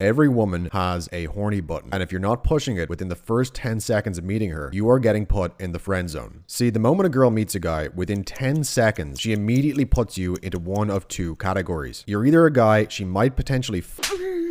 Every woman has a horny button, and if you're not pushing it within the first 10 seconds of meeting her, you are getting put in the friend zone. See, the moment a girl meets a guy, within 10 seconds, she immediately puts you into one of two categories. You're either a guy she might potentially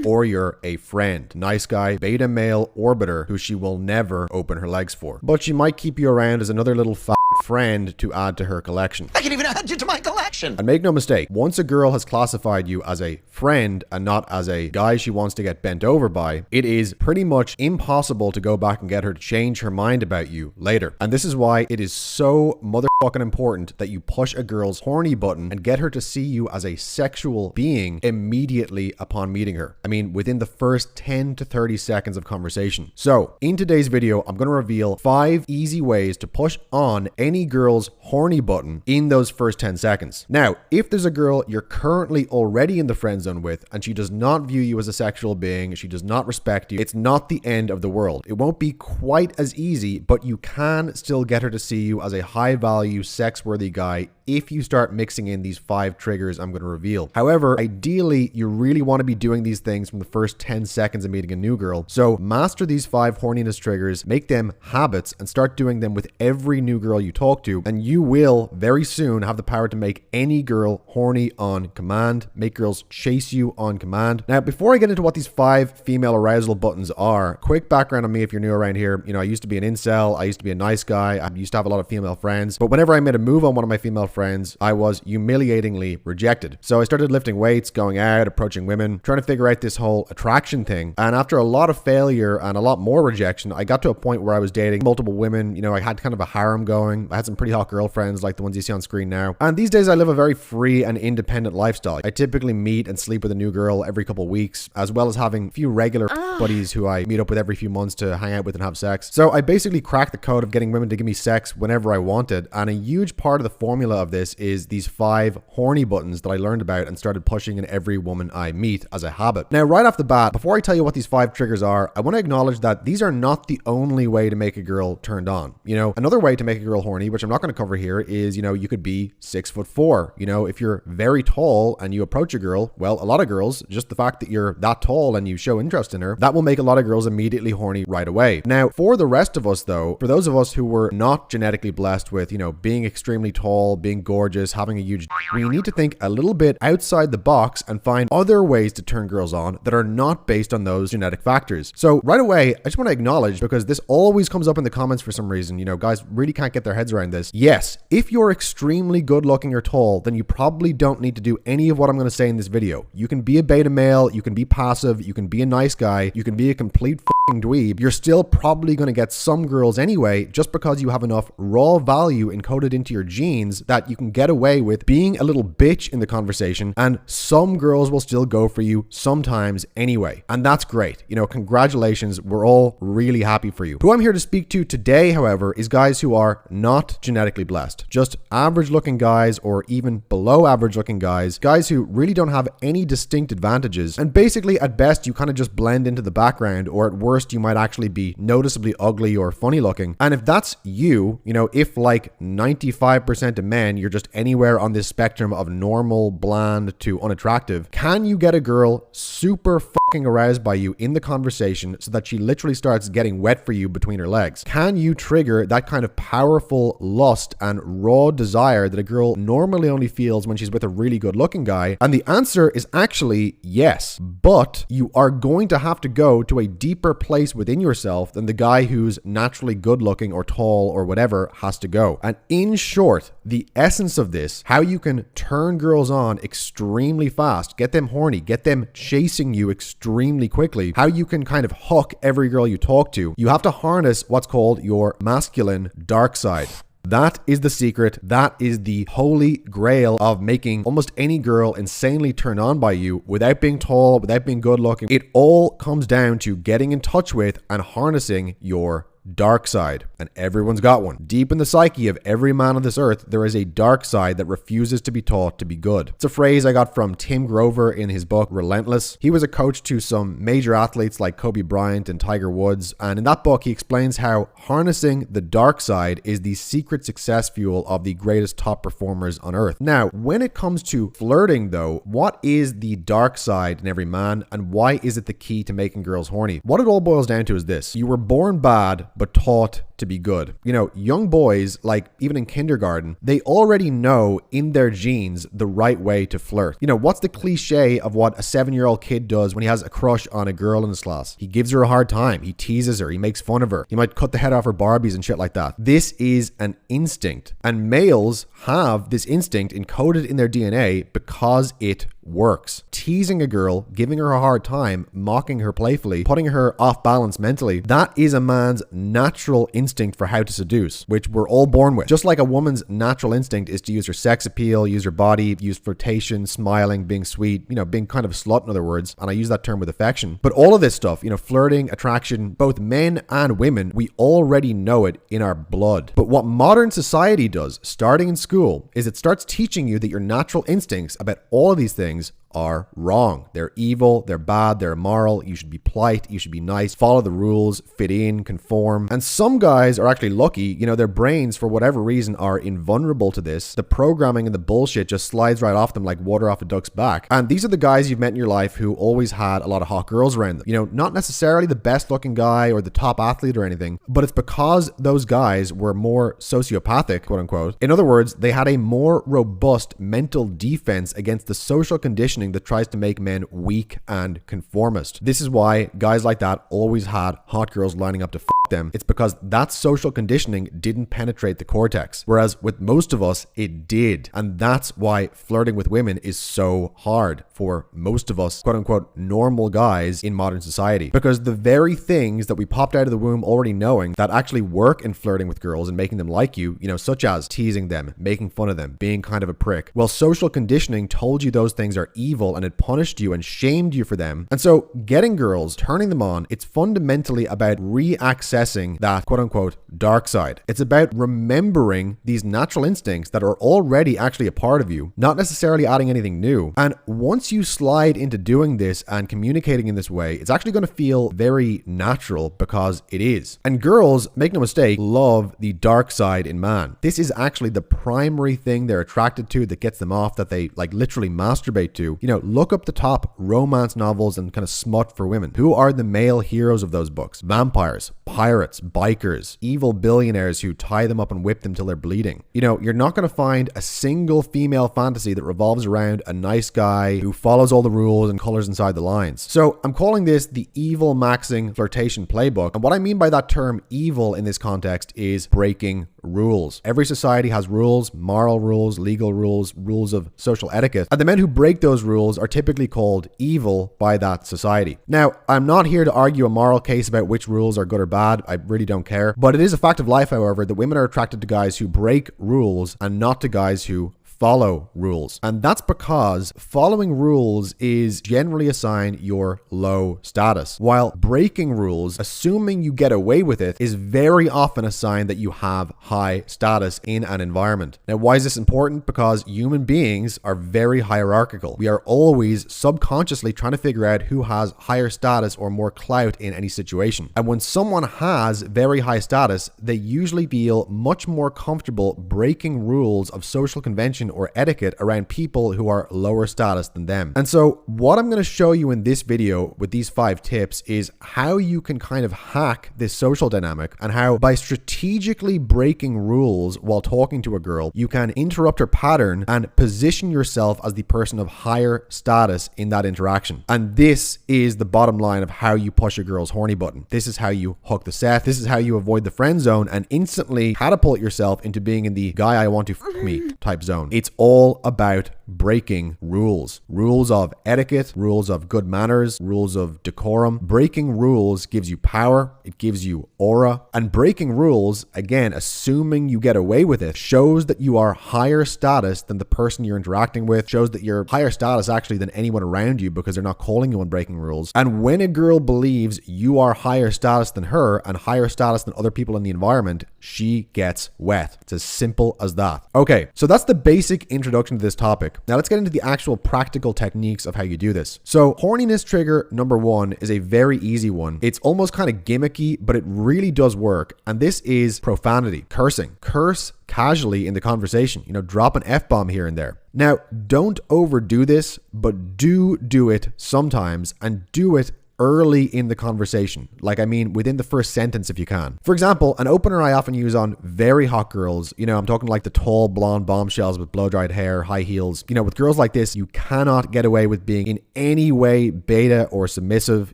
or you're a friend. Nice guy, beta male orbiter who she will never open her legs for. But she might keep you around as another little friend to add to her collection. I can even add you to my collection. And make no mistake, once a girl has classified you as a friend and not as a guy she wants to get bent over by, it is pretty much impossible to go back and get her to change her mind about you later. And this is why it is so motherfucking important that you push a girl's horny button and get her to see you as a sexual being immediately upon meeting her. I mean, within the first 10 to 30 seconds of conversation. So, in today's video, I'm going to reveal 5 easy ways to push on any girl's horny button in those first 10 seconds. Now, if there's a girl you're currently already in the friend zone with and she does not view you as a sexual being, she does not respect you, it's not the end of the world. It won't be quite as easy, but you can still get her to see you as a high value, sex-worthy guy if you start mixing in these 5 triggers I'm going to reveal. However, ideally, you really want to be doing these things from the first 10 seconds of meeting a new girl. So master these 5 horniness triggers, make them habits, and start doing them with every new girl you talk to, and you will very soon have the power to make any girl horny on command, make girls chase you on command. Now, before I get into what these 5 female arousal buttons are, quick background on me if you're new around here. You know, I used to be an incel, I used to be a nice guy, I used to have a lot of female friends, but whenever I made a move on one of my female friends, I was humiliatingly rejected. So I started lifting weights, going out, approaching women, trying to figure out this whole attraction thing. And after a lot of failure and a lot more rejection, I got to a point where I was dating multiple women. You know, I had kind of a harem going. I had some pretty hot girlfriends like the ones you see on screen now. And these days I live a very free and independent lifestyle. I typically meet and sleep with a new girl every couple of weeks, as well as having a few regular buddies who I meet up with every few months to hang out with and have sex. So I basically cracked the code of getting women to give me sex whenever I wanted. And a huge part of the formula of this is these 5 horny buttons that I learned about and started pushing in every woman I meet as a habit. Now, right off the bat, before I tell you what these 5 triggers are, I want to acknowledge that these are not the only way to make a girl turned on. You know, another way to make a girl horny, which I'm not going to cover here, is, you know, you could be 6'4". You know, if you're very tall and you approach a girl, well, a lot of girls, just the fact that you're that tall and you show interest in her, that will make a lot of girls immediately horny right away. Now, for the rest of us though, for those of us who were not genetically blessed with, you know, being extremely tall, being gorgeous, having a huge, we need to think a little bit outside the box and find other ways to turn girls on that are not based on those genetic factors. So right away, I just want to acknowledge, because this always comes up in the comments for some reason, you know, guys really can't get their heads around this. Yes, if you're extremely good looking or tall, then you probably don't need to do any of what I'm going to say in this video. You can be a beta male, you can be passive, you can be a nice guy, you can be a complete dweeb. You're still probably going to get some girls anyway, just because you have enough raw value encoded into your genes that you can get away with being a little bitch in the conversation, and some girls will still go for you sometimes anyway. And that's great. You know, congratulations. We're all really happy for you. Who I'm here to speak to today, however, is guys who are not genetically blessed, just average looking guys or even below average looking guys who really don't have any distinct advantages. And basically at best, you kind of just blend into the background, or at worst, you might actually be noticeably ugly or funny looking. And if that's you, you know, if like 95% of men, you're just anywhere on this spectrum of normal, bland to unattractive, can you get a girl super fucking aroused by you in the conversation so that she literally starts getting wet for you between her legs? Can you trigger that kind of powerful lust and raw desire that a girl normally only feels when she's with a really good looking guy? And the answer is actually yes, but you are going to have to go to a deeper place within yourself than the guy who's naturally good looking or tall or whatever has to go. And in short, the essence of this, how you can turn girls on extremely fast, get them horny, get them chasing you extremely quickly, how you can kind of hook every girl you talk to, you have to harness what's called your masculine dark side. That is the secret. That is the holy grail of making almost any girl insanely turned on by you without being tall, without being good looking. It all comes down to getting in touch with and harnessing your dark side. And everyone's got one. Deep in the psyche of every man on this earth, there is a dark side that refuses to be taught to be good. It's a phrase I got from Tim Grover in his book Relentless. He was a coach to some major athletes like Kobe Bryant and Tiger Woods, and in that book he explains how harnessing the dark side is the secret success fuel of the greatest top performers on earth. Now, when it comes to flirting though, what is the dark side in every man, and why is it the key to making girls horny? What it all boils down to is this: you were born bad but taught to be good. You know, young boys, like even in kindergarten, they already know in their genes the right way to flirt. You know, what's the cliche of what a 7-year-old kid does when he has a crush on a girl in his class? He gives her a hard time. He teases her. He makes fun of her. He might cut the head off her Barbies and shit like that. This is an instinct. And males have this instinct encoded in their DNA because it works. Teasing a girl, giving her a hard time, mocking her playfully, putting her off balance mentally, that is a man's natural instinct for how to seduce, which we're all born with. Just like a woman's natural instinct is to use her sex appeal, use her body, use flirtation, smiling, being sweet, you know, being kind of a slut in other words, and I use that term with affection. But all of this stuff, you know, flirting, attraction, both men and women, we already know it in our blood. But what modern society does, starting in school, is it starts teaching you that your natural instincts about all of these things are wrong. They're evil, they're bad, they're immoral, you should be polite, you should be nice, follow the rules, fit in, conform. And some guys are actually lucky, you know, their brains for whatever reason are invulnerable to this. The programming and the bullshit just slides right off them like water off a duck's back. And these are the guys you've met in your life who always had a lot of hot girls around them. You know, not necessarily the best looking guy or the top athlete or anything, but it's because those guys were more sociopathic, quote unquote. In other words, they had a more robust mental defense against the social conditioning that tries to make men weak and conformist. This is why guys like that always had hot girls lining up to them. It's because that social conditioning didn't penetrate the cortex, whereas with most of us it did. And that's why flirting with women is so hard for most of us, quote unquote, normal guys in modern society, because the very things that we popped out of the womb already knowing that actually work in flirting with girls and making them like you, you know, such as teasing them, making fun of them, being kind of a prick. Well, social conditioning told you those things are evil and it punished you and shamed you for them. And so getting girls, turning them on, it's fundamentally about reaccessing that quote unquote dark side. It's about remembering these natural instincts that are already actually a part of you, not necessarily adding anything new. And once you slide into doing this and communicating in this way, it's actually going to feel very natural because it is. And girls, make no mistake, love the dark side in man. This is actually the primary thing they're attracted to that gets them off, that they like literally masturbate to. You know, look up the top romance novels and kind of smut for women. Who are the male heroes of those books? Vampires, pirates, bikers, evil billionaires who tie them up and whip them till they're bleeding. You know, you're not going to find a single female fantasy that revolves around a nice guy who follows all the rules and colors inside the lines. So I'm calling this the evil maxing flirtation playbook. And what I mean by that term evil in this context is breaking rules. Every society has rules, moral rules, legal rules, rules of social etiquette. And the men who break those rules are typically called evil by that society. Now, I'm not here to argue a moral case about which rules are good or bad. I really don't care. But it is a fact of life, however, that women are attracted to guys who break rules and not to guys who follow rules. And that's because following rules is generally a sign you're low status, while breaking rules, assuming you get away with it, is very often a sign that you have high status in an environment. Now, why is this important? Because human beings are very hierarchical. We are always subconsciously trying to figure out who has higher status or more clout in any situation. And when someone has very high status, they usually feel much more comfortable breaking rules of social convention or etiquette around people who are lower status than them. And so what I'm going to show you in this video with these 5 tips is how you can kind of hack this social dynamic, and how by strategically breaking rules while talking to a girl, you can interrupt her pattern and position yourself as the person of higher status in that interaction. And this is the bottom line of how you push a girl's horny button. This is how you hook the set. This is how you avoid the friend zone and instantly catapult yourself into being in the guy I want to f me type zone. It's all about breaking rules. Rules of etiquette, rules of good manners, rules of decorum. Breaking rules gives you power, it gives you aura. And breaking rules, again, assuming you get away with it, shows that you are higher status than the person you're interacting with, shows that you're higher status actually than anyone around you because they're not calling you on breaking rules. And when a girl believes you are higher status than her and higher status than other people in the environment, she gets wet. It's as simple as that. Okay, so that's the basic introduction to this topic. Now let's get into the actual practical techniques of how you do this. So horniness trigger number 1 is a very easy one. It's almost kind of gimmicky, but it really does work. And this is profanity, cursing. Curse casually in the conversation, drop an F-bomb here and there. Now, don't overdo this, but do it sometimes, and do it early in the conversation. Within the first sentence if you can. For example, an opener I often use on very hot girls, I'm talking like the tall blonde bombshells with blow-dried hair, high heels. With girls like this, you cannot get away with being in any way beta or submissive.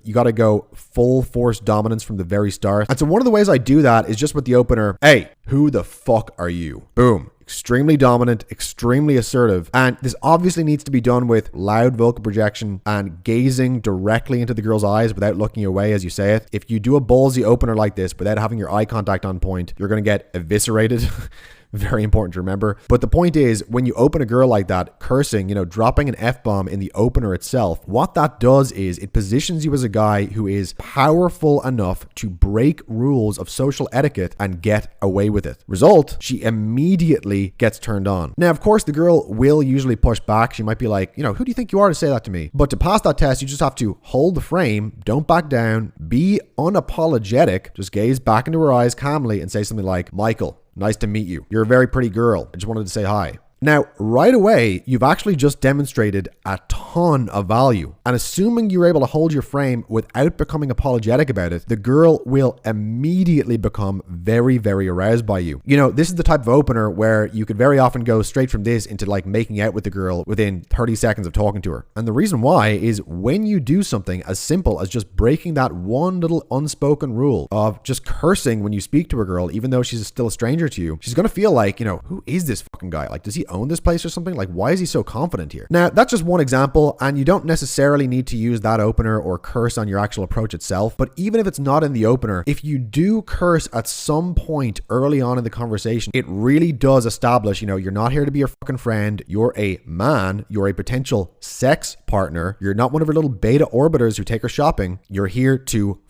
You got to go full force dominance from the very start. And so one of the ways I do that is just with the opener, hey, who the fuck are you? Boom. Extremely dominant, extremely assertive. And this obviously needs to be done with loud vocal projection and gazing directly into the girl's eyes without looking away as you say it. If you do a ballsy opener like this without having your eye contact on point, you're going to get eviscerated. Very important to remember. But the point is, when you open a girl like that, cursing, dropping an F-bomb in the opener itself, what that does is it positions you as a guy who is powerful enough to break rules of social etiquette and get away with it. Result, she immediately gets turned on. Now, of course, the girl will usually push back. She might be like, who do you think you are to say that to me? But to pass that test, you just have to hold the frame, don't back down, be unapologetic, just gaze back into her eyes calmly and say something like, Michael, nice to meet you. You're a very pretty girl. I just wanted to say hi. Now, right away, you've actually just demonstrated a ton of value. And assuming you're able to hold your frame without becoming apologetic about it, the girl will immediately become very, very aroused by you. This is the type of opener where you could very often go straight from this into making out with the girl within 30 seconds of talking to her. And the reason why is when you do something as simple as just breaking that one little unspoken rule of just cursing when you speak to a girl, even though she's still a stranger to you, she's going to feel like, who is this fucking guy? Does he own this place or something? Why is he so confident here? Now, that's just one example, and you don't necessarily need to use that opener or curse on your actual approach itself. But even if it's not in the opener, if you do curse at some point early on in the conversation, it really does establish, you're not here to be your fucking friend. You're a man. You're a potential sex partner. You're not one of her little beta orbiters who take her shopping. You're here to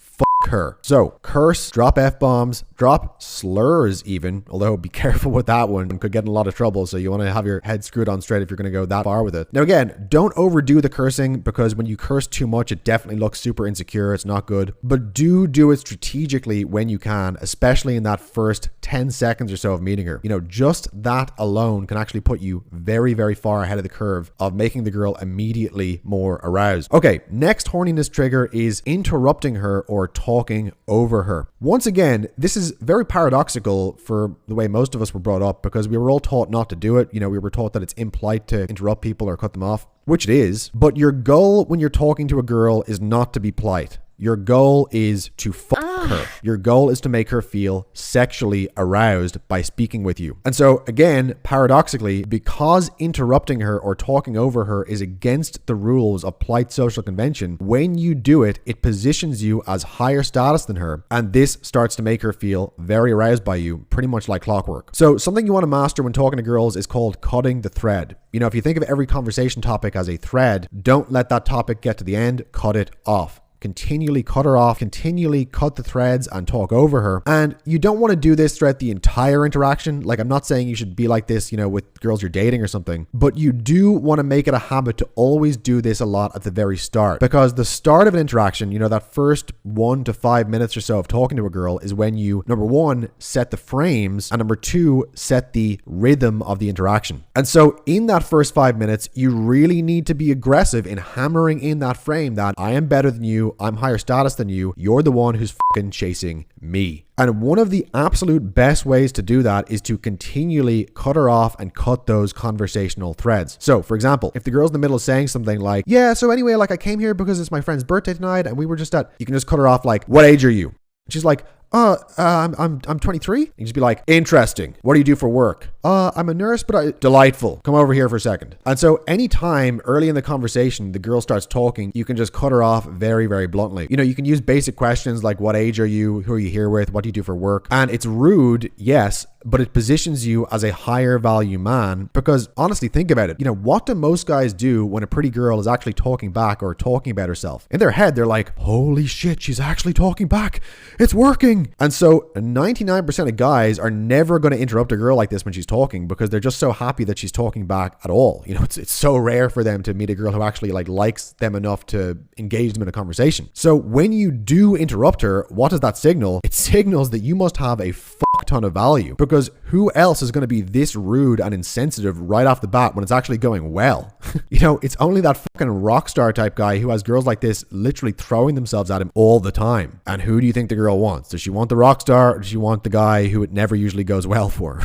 her. So curse, drop F-bombs, drop slurs even, although be careful with that one, could get in a lot of trouble. So you want to have your head screwed on straight if you're going to go that far with it. Now again, don't overdo the cursing because when you curse too much, it definitely looks super insecure. It's not good, but do it strategically when you can, especially in that first 10 seconds or so of meeting her. Just that alone can actually put you very, very far ahead of the curve of making the girl immediately more aroused. Okay, next horniness trigger is interrupting her or talking over her. Once again, this is very paradoxical for the way most of us were brought up because we were all taught not to do it. We were taught that it's impolite to interrupt people or cut them off, which it is. But your goal when you're talking to a girl is not to be polite. Your goal is to fuck her. Your goal is to make her feel sexually aroused by speaking with you. And so again, paradoxically, because interrupting her or talking over her is against the rules of polite social convention, when you do it, it positions you as higher status than her. And this starts to make her feel very aroused by you, pretty much like clockwork. So something you want to master when talking to girls is called cutting the thread. If you think of every conversation topic as a thread, don't let that topic get to the end, cut it off. Continually cut her off, continually cut the threads and talk over her. And you don't want to do this throughout the entire interaction. I'm not saying you should be like this, with girls you're dating or something, but you do want to make it a habit to always do this a lot at the very start, because the start of an interaction, that first 1 to 5 minutes or so of talking to a girl is when you, number one, set the frames, and number two, set the rhythm of the interaction. And so in that first 5 minutes, you really need to be aggressive in hammering in that frame that I am better than you, I'm higher status than you, you're the one who's fucking chasing me. And one of the absolute best ways to do that is to continually cut her off and cut those conversational threads. So for example, if the girl's in the middle of saying something like, yeah, so anyway, I came here because it's my friend's birthday tonight and we were just you can just cut her off like, what age are you? She's like, I'm 23. You just be like, interesting. What do you do for work? I'm a nurse, but delightful. Come over here for a second. And so anytime early in the conversation, the girl starts talking, you can just cut her off very, very bluntly. You know, you can use basic questions like, what age are you? Who are you here with? What do you do for work? And it's rude, yes, but it positions you as a higher value man because honestly, think about it. You know, what do most guys do when a pretty girl is actually talking back or talking about herself? In their head, they're like, holy shit, she's actually talking back. It's working. And so 99% of guys are never going to interrupt a girl like this when she's talking because they're just so happy that she's talking back at all. You know, it's so rare for them to meet a girl who actually likes them enough to engage them in a conversation. So when you do interrupt her, what does that signal? It signals that you must have a fuck ton of value because who else is going to be this rude and insensitive right off the bat when it's actually going well? You know, it's only that fucking rock star type guy who has girls like this literally throwing themselves at him all the time. And who do you think the girl wants? Does she want the rock star or does she want the guy who it never usually goes well for?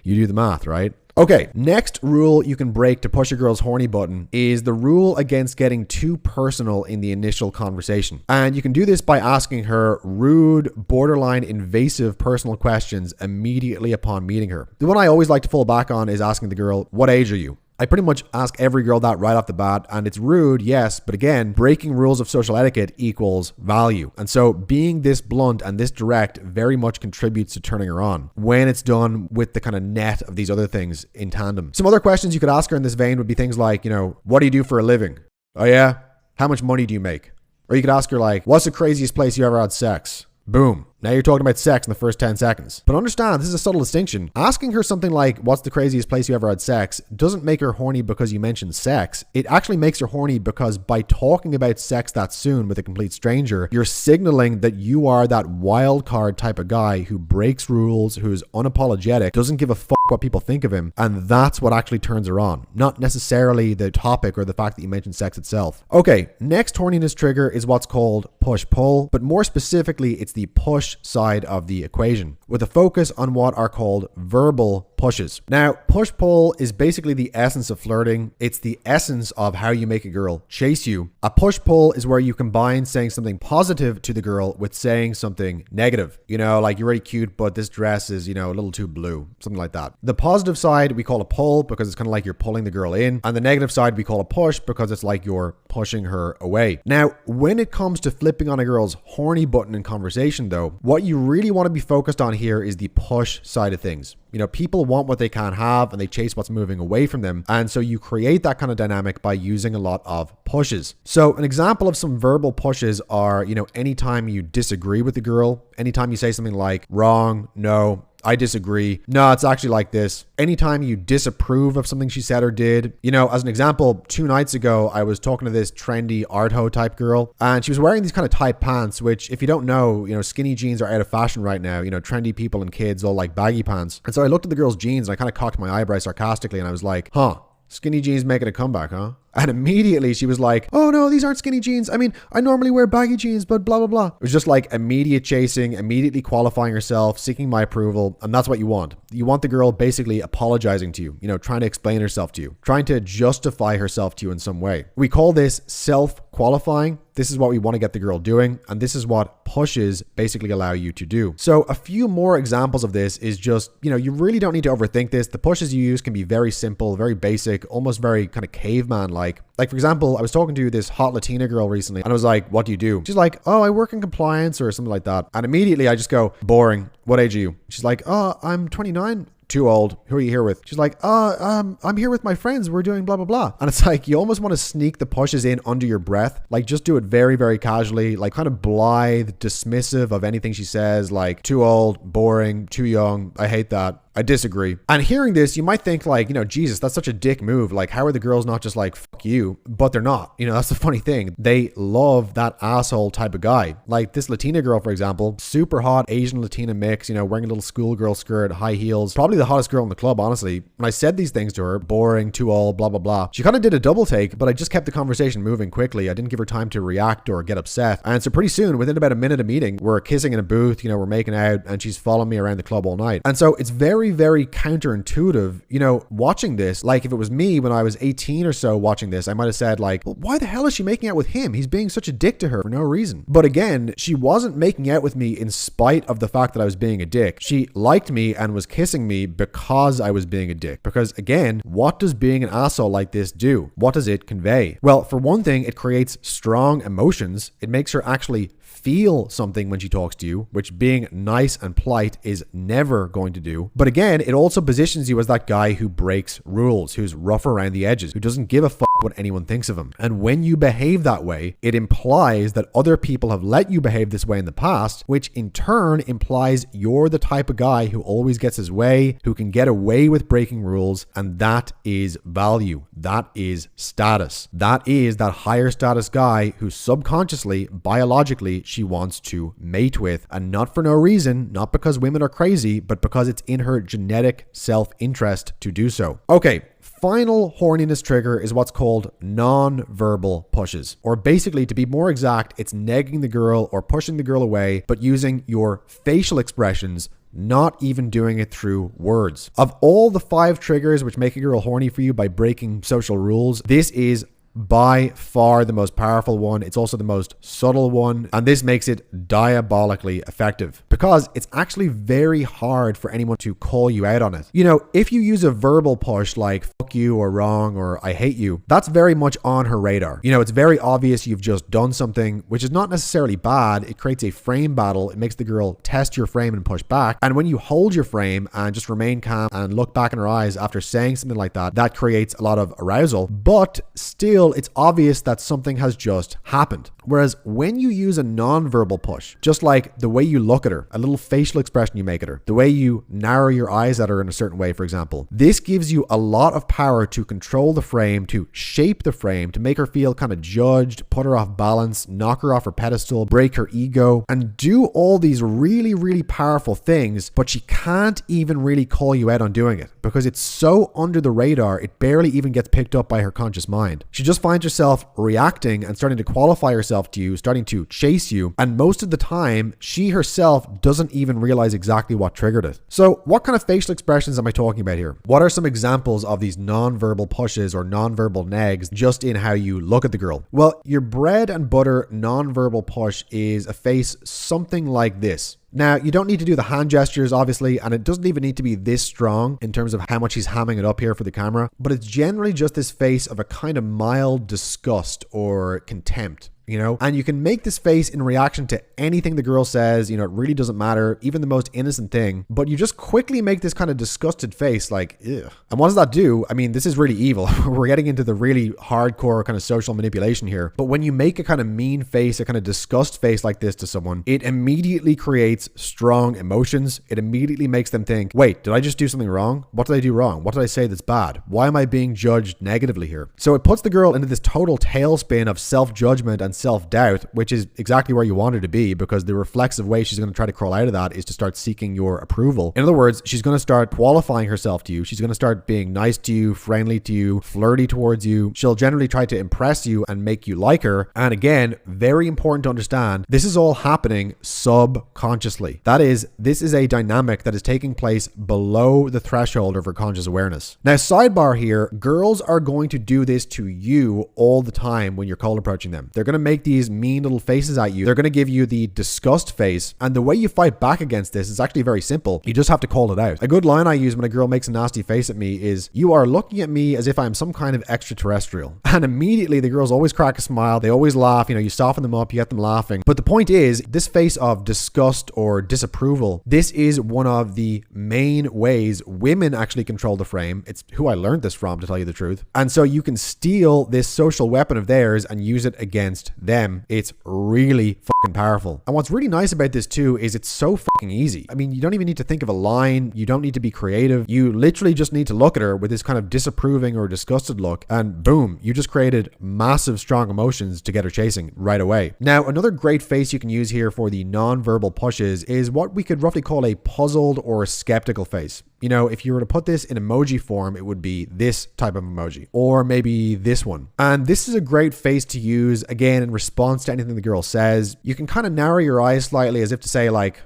You do the math, right? Okay, next rule you can break to push a girl's horny button is the rule against getting too personal in the initial conversation. And you can do this by asking her rude, borderline invasive personal questions immediately upon meeting her. The one I always like to fall back on is asking the girl, what age are you? I pretty much ask every girl that right off the bat, and it's rude, yes, but again, breaking rules of social etiquette equals value. And so being this blunt and this direct very much contributes to turning her on when it's done with the kind of net of these other things in tandem. Some other questions you could ask her in this vein would be things like, you know, what do you do for a living? Oh yeah? How much money do you make? Or you could ask her like, what's the craziest place you ever had sex? Boom. Now you're talking about sex in the first 10 seconds. But understand, this is a subtle distinction. Asking her something like, what's the craziest place you ever had sex, doesn't make her horny because you mentioned sex. It actually makes her horny because by talking about sex that soon with a complete stranger, you're signaling that you are that wild card type of guy who breaks rules, who's unapologetic, doesn't give a fuck what people think of him. And that's what actually turns her on. Not necessarily the topic or the fact that you mentioned sex itself. Okay, next horniness trigger is what's called push-pull, but more specifically, it's the push side of the equation with a focus on what are called verbal pushes. Now, push-pull is basically the essence of flirting. It's the essence of how you make a girl chase you. A push-pull is where you combine saying something positive to the girl with saying something negative. You know, like, you're really cute, but this dress is, you know, a little too blue. Something like that. The positive side we call a pull because it's kind of like you're pulling the girl in. And the negative side we call a push because it's like you're pushing her away. Now, when it comes to flipping on a girl's horny button in conversation though, what you really want to be focused on here is the push side of things. You know, people want what they can't have and they chase what's moving away from them. And so you create that kind of dynamic by using a lot of pushes. So an example of some verbal pushes are, you know, anytime you disagree with the girl, anytime you say something like wrong, no, I disagree. No, it's actually like this. Anytime you disapprove of something she said or did, you know, as an example, 2 nights ago, I was talking to this trendy artho type girl and she was wearing these kind of tight pants, which if you don't know, you know, skinny jeans are out of fashion right now. You know, trendy people and kids all like baggy pants. And so I looked at the girl's jeans and I kind of cocked my eyebrow sarcastically and I was like, huh, skinny jeans making a comeback, huh? And immediately she was like, oh no, these aren't skinny jeans. I mean, I normally wear baggy jeans, but blah, blah, blah. It was just like immediate chasing, immediately qualifying herself, seeking my approval. And that's what you want. You want the girl basically apologizing to you, you know, trying to explain herself to you, trying to justify herself to you in some way. We call this self-qualifying. This is what we want to get the girl doing. And this is what pushes basically allow you to do. So a few more examples of this is just, you know, you really don't need to overthink this. The pushes you use can be very simple, very basic, almost very kind of caveman-like. Like, for example, I was talking to this hot Latina girl recently and I was like, what do you do? She's like, oh, I work in compliance or something like that. And immediately I just go, boring. What age are you? She's like, oh, I'm 29. Too old. Who are you here with? She's like, I'm here with my friends. We're doing blah, blah, blah. And it's like, you almost want to sneak the pushes in under your breath. Like, just do it very, very casually, like kind of blithe, dismissive of anything she says, like too old, boring, too young. I hate that. I disagree. And hearing this, you might think like, you know, Jesus, that's such a dick move. Like, how are the girls not just like, fuck you? But they're not. You know, that's the funny thing. They love that asshole type of guy. Like this Latina girl, for example, super hot Asian Latina mix, you know, wearing a little schoolgirl skirt, high heels, probably the hottest girl in the club, honestly. When I said these things to her, boring, too old, blah, blah, blah, she kind of did a double take, but I just kept the conversation moving quickly. I didn't give her time to react or get upset. And so pretty soon, within about a minute of meeting, we're kissing in a booth, you know, we're making out and she's following me around the club all night. And so it's very very, very counterintuitive. You know, watching this, like if it was me when I was 18 or so watching this, I might have said like, well, why the hell is she making out with him? He's being such a dick to her for no reason. But again, she wasn't making out with me in spite of the fact that I was being a dick. She liked me and was kissing me because I was being a dick. Because again, what does being an asshole like this do? What does it convey? Well, for one thing, it creates strong emotions. It makes her actually feel something when she talks to you, which being nice and polite is never going to do. But again, it also positions you as that guy who breaks rules, who's rough around the edges, who doesn't give a fuck what anyone thinks of him. And when you behave that way, it implies that other people have let you behave this way in the past, which in turn implies you're the type of guy who always gets his way, who can get away with breaking rules, and that is value. That is status. That is that higher status guy who subconsciously, biologically, she wants to mate with, and not for no reason, not because women are crazy, but because it's in her genetic self-interest to do so. Okay, final horniness trigger is what's called non-verbal pushes, or basically, to be more exact, it's negging the girl or pushing the girl away, but using your facial expressions, not even doing it through words. Of all the 5 triggers which make a girl horny for you by breaking social rules, this is by far the most powerful one. It's also the most subtle one, and this makes it diabolically effective because it's actually very hard for anyone to call you out on it. You know, if you use a verbal push like fuck you or wrong or I hate you, that's very much on her radar. You know, it's very obvious you've just done something, which is not necessarily bad. It creates a frame battle. It makes the girl test your frame and push back. And when you hold your frame and just remain calm and look back in her eyes after saying something like that, that creates a lot of arousal, but still it's obvious that something has just happened. Whereas when you use a non-verbal push, just like the way you look at her, a little facial expression you make at her, the way you narrow your eyes at her in a certain way, for example, this gives you a lot of power to control the frame, to shape the frame, to make her feel kind of judged, put her off balance, knock her off her pedestal, break her ego, and do all these really, really powerful things, but she can't even really call you out on doing it because it's so under the radar, it barely even gets picked up by her conscious mind. She just finds herself reacting and starting to qualify herself to you, starting to chase you, and most of the time, she herself doesn't even realize exactly what triggered it. So what kind of facial expressions am I talking about here? What are some examples of these non-verbal pushes or non-verbal nags just in how you look at the girl? Well, your bread and butter non-verbal push is a face something like this. Now, you don't need to do the hand gestures, obviously, and it doesn't even need to be this strong in terms of how much he's hamming it up here for the camera, but it's generally just this face of a kind of mild disgust or contempt. You know, and you can make this face in reaction to anything the girl says. You know, it really doesn't matter, even the most innocent thing, but you just quickly make this kind of disgusted face like, ugh. And what does that do? I mean, this is really evil. We're getting into the really hardcore kind of social manipulation here. But when you make a kind of mean face, a kind of disgust face like this to someone, it immediately creates strong emotions. It immediately makes them think, wait, did I just do something wrong? What did I do wrong? What did I say that's bad? Why am I being judged negatively here? So it puts the girl into this total tailspin of self-judgment and self-doubt, which is exactly where you want her to be, because the reflexive way she's going to try to crawl out of that is to start seeking your approval. In other words, she's going to start qualifying herself to you. She's going to start being nice to you, friendly to you, flirty towards you. She'll generally try to impress you and make you like her. And again, very important to understand, this is all happening subconsciously. That is, this is a dynamic that is taking place below the threshold of her conscious awareness. Now, sidebar here, girls are going to do this to you all the time when you're cold approaching them. They're going to make these mean little faces at you. They're going to give you the disgust face. And the way you fight back against this is actually very simple. You just have to call it out. A good line I use when a girl makes a nasty face at me is, you are looking at me as if I'm some kind of extraterrestrial. And immediately the girls always crack a smile. They always laugh. You know, you soften them up, you get them laughing. But the point is, this face of disgust or disapproval, this is one of the main ways women actually control the frame. It's who I learned this from, to tell you the truth. And so you can steal this social weapon of theirs and use it against them. It's really fucking powerful. And what's really nice about this too is it's so fucking easy. I mean, you don't even need to think of a line. You don't need to be creative. You literally just need to look at her with this kind of disapproving or disgusted look, and boom, you just created massive strong emotions to get her chasing right away. Now, another great face you can use here for the non-verbal pushes is what we could roughly call a puzzled or skeptical face. You know, if you were to put this in emoji form, it would be this type of emoji, or maybe this one. And this is a great face to use, again, in response to anything the girl says. You can kind of narrow your eyes slightly as if to say like,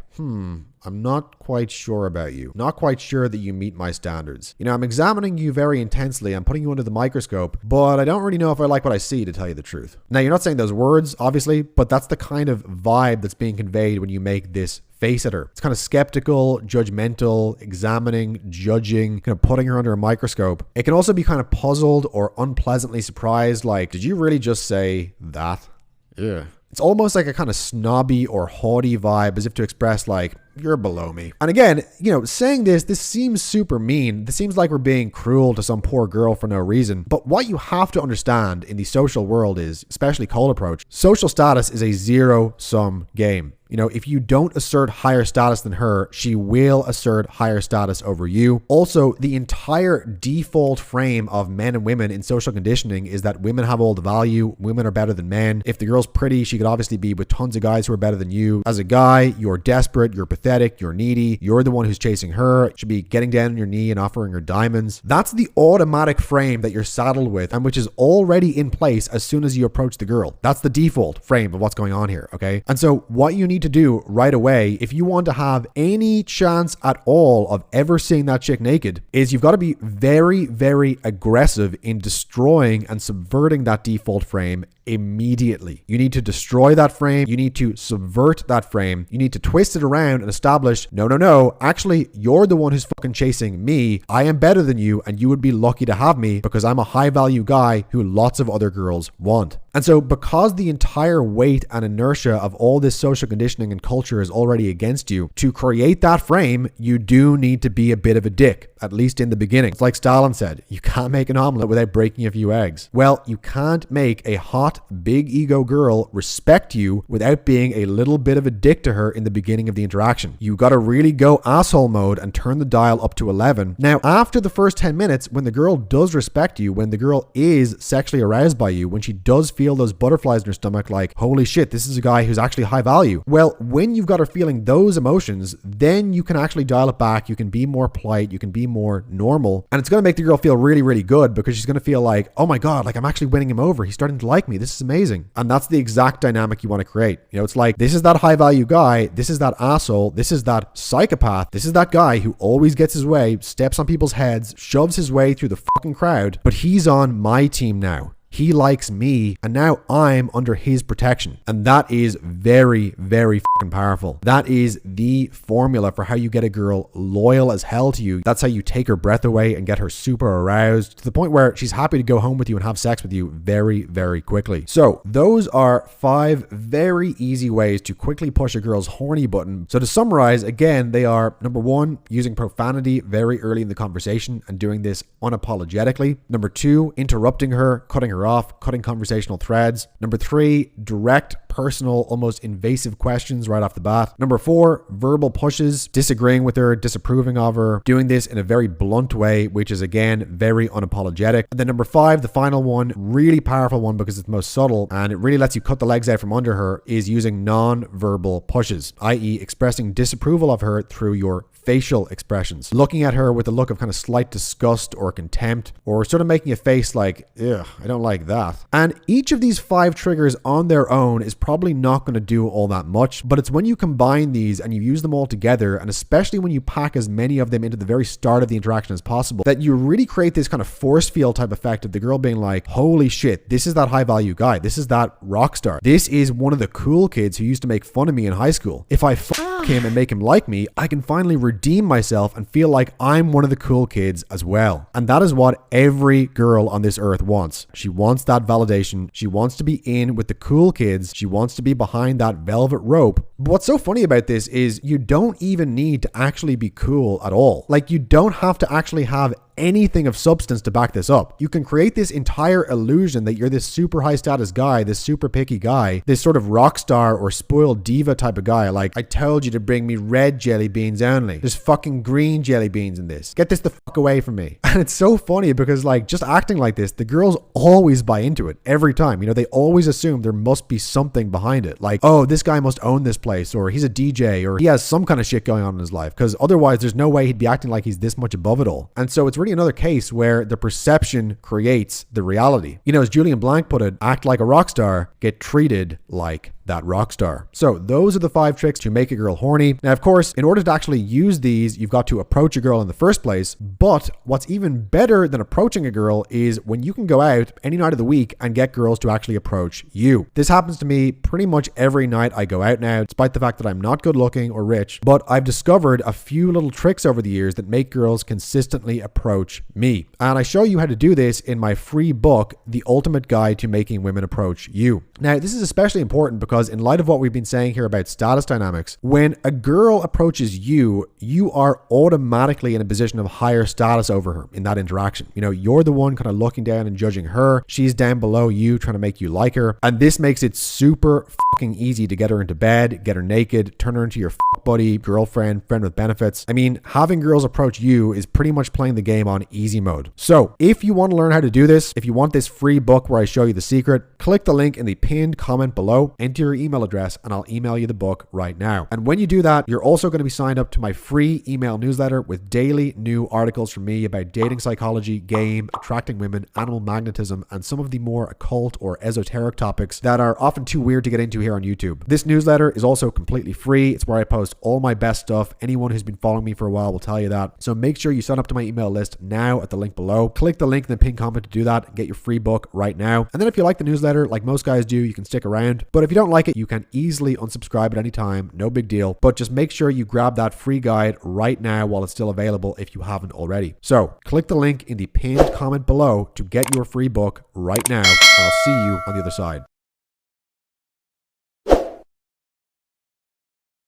I'm not quite sure about you. Not quite sure that you meet my standards. You know, I'm examining you very intensely. I'm putting you under the microscope, but I don't really know if I like what I see, to tell you the truth. Now, you're not saying those words, obviously, but that's the kind of vibe that's being conveyed when you make this face at her. It's kind of skeptical, judgmental, examining, judging, kind of putting her under a microscope. It can also be kind of puzzled or unpleasantly surprised, like, did you really just say that? Yeah. It's almost like a kind of snobby or haughty vibe, as if to express like, you're below me. And again, you know, saying this seems super mean. This seems like we're being cruel to some poor girl for no reason. But what you have to understand in the social world is, especially cold approach, social status is a zero-sum game. You know, if you don't assert higher status than her, she will assert higher status over you. Also, the entire default frame of men and women in social conditioning is that women have all the value, women are better than men. If the girl's pretty, she could obviously be with tons of guys who are better than you. As a guy, you're desperate, you're pathetic, you're needy, you're the one who's chasing her, you should be getting down on your knee and offering her diamonds. That's the automatic frame that you're saddled with, and which is already in place as soon as you approach the girl. That's the default frame of what's going on here, okay? And so what you need to do right away, if you want to have any chance at all of ever seeing that chick naked, is you've got to be very, very aggressive in destroying and subverting that default frame immediately. You need to destroy that frame. You need to subvert that frame. You need to twist it around and establish, no, actually, you're the one who's fucking chasing me. I am better than you, and you would be lucky to have me because I'm a high value guy who lots of other girls want. And so because the entire weight and inertia of all this social conditioning and culture is already against you, to create that frame, you do need to be a bit of a dick, at least in the beginning. It's like Stalin said, you can't make an omelet without breaking a few eggs. Well, you can't make a hot, big ego girl respect you without being a little bit of a dick to her in the beginning of the interaction. You got to really go asshole mode and turn the dial up to 11. Now, after the first 10 minutes, when the girl does respect you, when the girl is sexually aroused by you, when she does feel those butterflies in her stomach, like, holy shit, this is a guy who's actually high value. Well, when you've got her feeling those emotions, then you can actually dial it back. You can be more polite. You can be more normal. And it's going to make the girl feel really, really good because she's going to feel like, oh my God, like I'm actually winning him over. He's starting to like me. This is amazing. And that's the exact dynamic you want to create. You know, it's like, this is that high value guy. This is that asshole. This is that psychopath. This is that guy who always gets his way, steps on people's heads, shoves his way through the fucking crowd, but he's on my team now. He likes me, and now I'm under his protection. And that is very, very fucking powerful. That is the formula for how you get a girl loyal as hell to you. That's how you take her breath away and get her super aroused to the point where she's happy to go home with you and have sex with you very, very quickly. So those are 5 very easy ways to quickly push a girl's horny button. So to summarize, again, they are: number 1, using profanity very early in the conversation and doing this unapologetically. Number 2, interrupting her, cutting her off, cutting conversational threads. Number 3, direct, personal, almost invasive questions right off the bat. Number 4, verbal pushes, disagreeing with her, disapproving of her, doing this in a very blunt way, which is again very unapologetic. And then number 5, the final one, really powerful one because it's the most subtle and it really lets you cut the legs out from under her, is using non-verbal pushes, i.e. expressing disapproval of her through your facial expressions, looking at her with a look of kind of slight disgust or contempt, or sort of making a face like, ugh, I don't like that. And each of these 5 triggers on their own is probably not going to do all that much, but it's when you combine these and you use them all together, and especially when you pack as many of them into the very start of the interaction as possible, that you really create this kind of force field type effect of the girl being like, holy shit, this is that high value guy. This is that rock star. This is one of the cool kids who used to make fun of me in high school. If I fuck him and make him like me, I can finally redeem myself and feel like I'm one of the cool kids as well. And that is what every girl on this earth wants. She wants that validation. She wants to be in with the cool kids. She wants to be behind that velvet rope. But what's so funny about this is you don't even need to actually be cool at all. Like, you don't have to actually have anything of substance to back this up. You can create this entire illusion that you're this super high status guy, this super picky guy, this sort of rock star or spoiled diva type of guy. Like, I told you to bring me red jelly beans only. There's fucking green jelly beans in this. Get this the fuck away from me. And it's so funny because, like, just acting like this, the girls always buy into it every time. You know, they always assume there must be something behind it. Like, oh, this guy must own this place, or he's a DJ, or he has some kind of shit going on in his life, because otherwise there's no way he'd be acting like he's this much above it all. And so it's really another case where the perception creates the reality. You know, as Julian Blanc put it, act like a rock star, get treated like that rock star. So those are the 5 tricks to make a girl horny. Now, of course, in order to actually use these, you've got to approach a girl in the first place. But what's even better than approaching a girl is when you can go out any night of the week and get girls to actually approach you. This happens to me pretty much every night I go out now, despite the fact that I'm not good looking or rich. But I've discovered a few little tricks over the years that make girls consistently approach me. And I show you how to do this in my free book, The Ultimate Guide to Making Women Approach You. Now, this is especially important because in light of what we've been saying here about status dynamics, when a girl approaches you, you are automatically in a position of higher status over her in that interaction. You know, you're the one kind of looking down and judging her. She's down below you trying to make you like her. And this makes it super fucking easy to get her into bed, get her naked, turn her into your buddy, girlfriend, friend with benefits. I mean, having girls approach you is pretty much playing the game on easy mode. So if you want to learn how to do this, if you want this free book where I show you the secret, click the link in the pinned comment below, enter your email address, and I'll email you the book right now. And when you do that, you're also going to be signed up to my free email newsletter with daily new articles from me about dating psychology, game, attracting women, animal magnetism, and some of the more occult or esoteric topics that are often too weird to get into here on YouTube. This newsletter is also completely free. It's where I post all my best stuff. Anyone who's been following me for a while will tell you that. So make sure you sign up to my email list now at the link below. Click the link in the pinned comment to do that and get your free book right now. And then if you like the newsletter, like most guys do, you can stick around. But if you don't like it, you can easily unsubscribe at any time. No big deal. But just make sure you grab that free guide right now while it's still available if you haven't already. So click the link in the pinned comment below to get your free book right now. I'll see you on the other side.